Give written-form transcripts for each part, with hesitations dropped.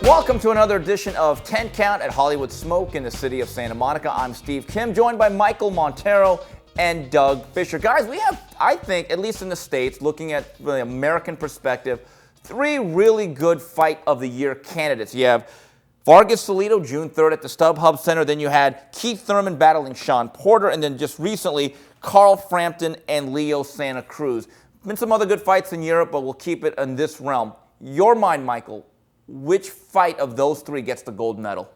Welcome to another edition of 10 Count at Hollywood Smoke in the city of Santa Monica. I'm Steve Kim, joined by Michael Montero and Doug Fischer. Guys, we have, I think, at least in the States, looking at the American perspective, three really good Fight of the Year candidates. You have Vargas Salido, June 3rd at the StubHub Center. Then you had Keith Thurman battling Shawn Porter. And then just recently, Carl Frampton and Leo Santa Cruz. Been some other good fights in Europe, but we'll keep it in this realm. Your mind, Michael, which fight of those three gets the gold medal?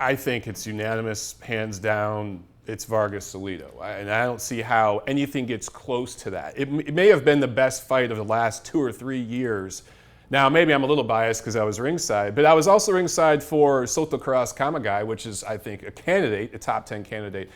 I think it's unanimous, hands down. It's Vargas Salido, and I don't see how anything gets close to that. It may have been the best fight of the last 2 or 3 years. Now, maybe I'm a little biased because I was ringside, but I was also ringside for Soto Cross Kamagai, which is, I think, a candidate, a top 10 candidate.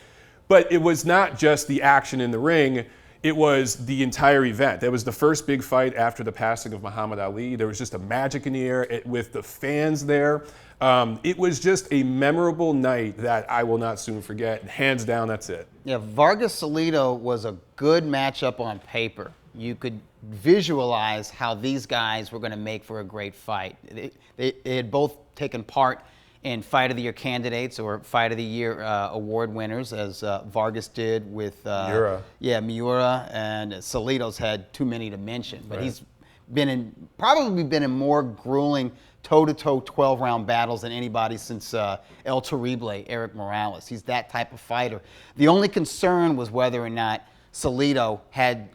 But it was not just the action in the ring. It was the entire event. It was the first big fight after the passing of Muhammad Ali. There was just a magic in the air with the fans there. It was just a memorable night that I will not soon forget. Hands down, that's it. Yeah, Vargas Salido was a good matchup on paper. You could visualize how these guys were going to make for a great fight. They had both taken part in Fight of the Year candidates or Fight of the Year award winners, as Vargas did with Miura, and Salido's had too many to mention. But he's probably been in more grueling toe-to-toe 12-round battles than anybody since El Terrible, Eric Morales. He's that type of fighter. The only concern was whether or not Salido had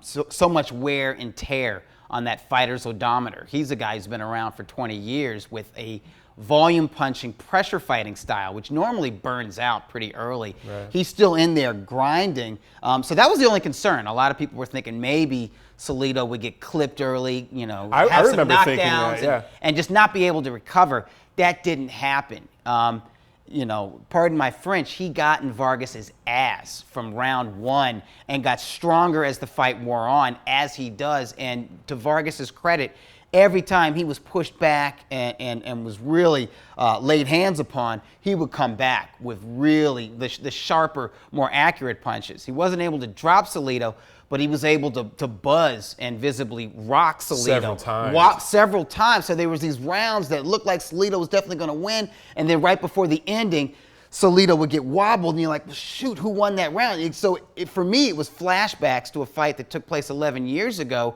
so much wear and tear on that fighter's odometer. He's a guy who's been around for 20 years with a volume punching, pressure fighting style, which normally burns out pretty early. Right. He's still in there grinding. So that was the only concern. A lot of people were thinking maybe Salido would get clipped early, I have some remember knockdowns thinking that, yeah. and just not be able to recover. That didn't happen. Pardon my French, he got in Vargas's ass from round 1 and got stronger as the fight wore on, as he does. And to Vargas's credit, every time he was pushed back and was really laid hands upon, he would come back with really the sharper, more accurate punches. He wasn't able to drop Salido, but he was able to buzz and visibly rock Salido. Several times. So there was these rounds that looked like Salido was definitely going to win, and then right before the ending, Salido would get wobbled, and you're like, well, shoot, who won that round? So for me, it was flashbacks to a fight that took place 11 years ago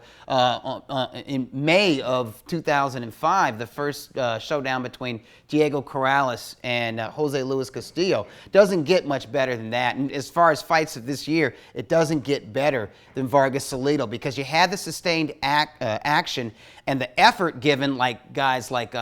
in May of 2005, the first showdown between Diego Corrales and Jose Luis Castillo. Doesn't get much better than that. And as far as fights of this year, it doesn't get better than Vargas Salido because you had the sustained action and the effort given like guys like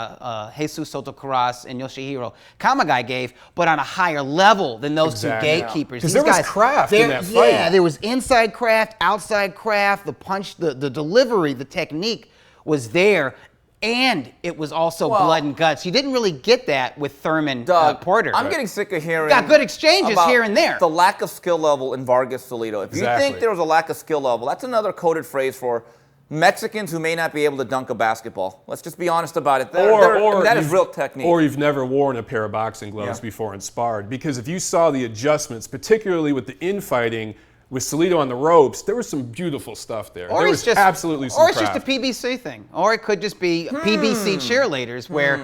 Jesus Soto Cross and Yoshihiro Kamagai gave, but on a higher level than those two gatekeepers. Because there was craft in that fight. Yeah, there was inside craft, outside craft, the punch, the delivery, the technique was there, and it was also blood and guts. You didn't really get that with Thurman Porter. I'm getting sick of hearing got good exchanges here and there. The lack of skill level in Vargas Salido. If you think there was a lack of skill level, that's another coded phrase for Mexicans who may not be able to dunk a basketball. Let's just be honest about it. That is real technique. Or you've never worn a pair of boxing gloves before and sparred. Because if you saw the adjustments, particularly with the infighting with Salido on the ropes, there was some beautiful stuff there. There was absolutely some craft. Or it's just a PBC thing. Or it could just be PBC cheerleaders where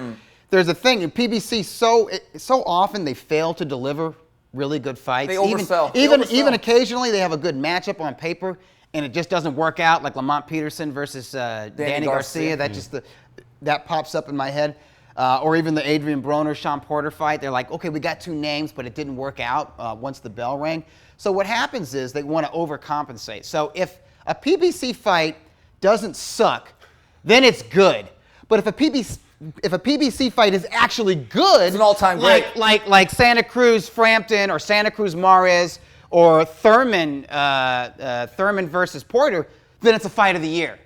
there's a thing in PBC so often they fail to deliver really good fights. They oversell. Even occasionally they have a good matchup on paper, and it just doesn't work out, like Lamont Peterson versus Danny Garcia. That pops up in my head. Or even the Adrian Broner-Shawn Porter fight. They're like, okay, we got 2 names, but it didn't work out once the bell rang. So what happens is they want to overcompensate. So if a PBC fight doesn't suck, then it's good. But if a PBC fight is actually good, it's an all-time great. Like Santa Cruz Frampton or Santa Cruz Mares, or Thurman versus Porter, then it's a Fight of the Year.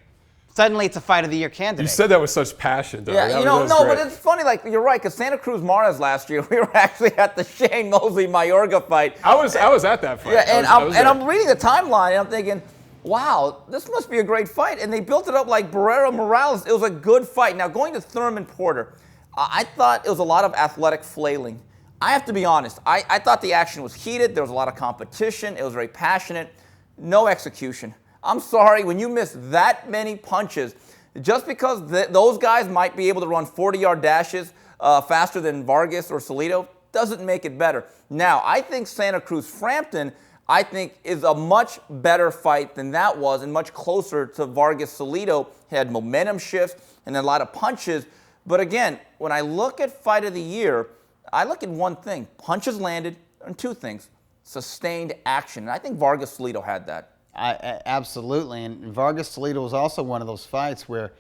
Suddenly, it's a Fight of the Year candidate. You said that with such passion, though. Yeah, but it's funny. Like you're right, because Santa Cruz Mares last year, we were actually at the Shane Mosley Mayorga fight. I was at that fight. Yeah, I'm reading the timeline, and I'm thinking, wow, this must be a great fight. And they built it up like Barrera Morales. It was a good fight. Now going to Thurman Porter, I thought it was a lot of athletic flailing. I have to be honest. I thought the action was heated. There was a lot of competition. It was very passionate. No execution. I'm sorry, when you miss that many punches, just because those guys might be able to run 40-yard dashes faster than Vargas or Salido doesn't make it better. Now, I think Santa Cruz Frampton, I think, is a much better fight than that was and much closer to Vargas Salido. Had momentum shifts and a lot of punches. But again, when I look at Fight of the Year, I look at one thing: punches landed, and two things: sustained action. And I think Vargas Salido had that. Absolutely. And Vargas Salido was also one of those fights where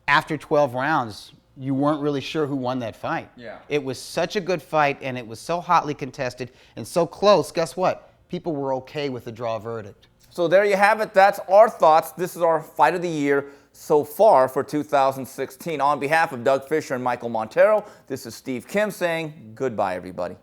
after 12 rounds, you weren't really sure who won that fight. Yeah. It was such a good fight, and it was so hotly contested and so close. Guess what? People were okay with the draw verdict. So there you have it. That's our thoughts. This is our Fight of the Year so far for 2016. On behalf of Doug Fischer and Michael Montero, this is Steve Kim saying goodbye, everybody.